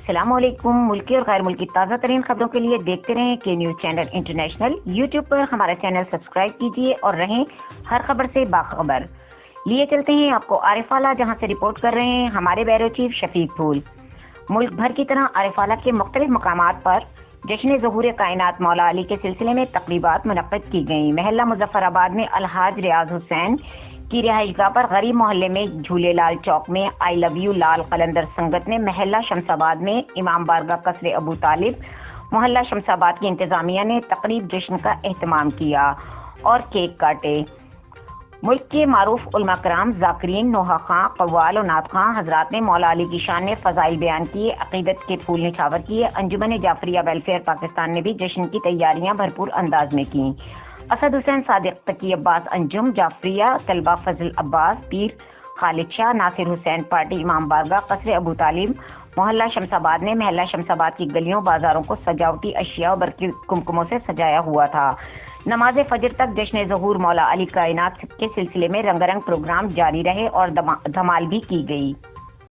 السلام علیکم۔ ملکی اور غیر ملکی تازہ ترین خبروں کے لیے دیکھتے رہیں کے نیوز چینل انٹرنیشنل۔ یوٹیوب پر ہمارا چینل سبسکرائب کیجیے اور رہیں ہر خبر سے باخبر۔ لیے چلتے ہیں آپ کو عارف والا، جہاں سے رپورٹ کر رہے ہیں ہمارے بیورو چیف شفیق پھول۔ ملک بھر کی طرح عارف والا کے مختلف مقامات پر جشن ظہور کائنات مولا علی کے سلسلے میں تقریبات منعقد کی گئیں۔ محلہ مظفر آباد میں الحاج ریاض حسین کی رہائش گاہ پر غریب محلے میں جھولے لال چوک میں آئی لو یو لال قلندر سنگت نے، محلہ شمس آباد میں امام بارگاہ قصر ابو طالب، محلہ شمس آباد کی انتظامیہ نے تقریب جشن کا اہتمام کیا اور کیک کاٹے۔ ملک کے معروف علماء کرام، ذاکرین، نوحہ خاں، قوال و نعت خاں حضرات نے مولا علی کی شان میں فضائل بیان کیے، عقیدت کے پھول نچھاور کیے۔ انجمن جعفریہ ویلفیئر پاکستان نے بھی جشن کی تیاریاں بھرپور انداز میں کیں۔ اسد حسین صادق، تقی عباس انجم جعفریہ طلبہ، فضل عباس پیر، خالد شاہ، ناصر حسین پارٹی، امام بارگاہ قصر ابو طالب، محلہ شمس آباد نے محلہ شمس آباد کی گلیوں بازاروں کو سجاوٹی اشیاء اور برقی کمکموں سے سجایا ہوا تھا۔ نماز فجر تک جشن ظہور مولا علی کائنات کے سلسلے میں رنگا رنگ پروگرام جاری رہے اور دھمال بھی کی گئی۔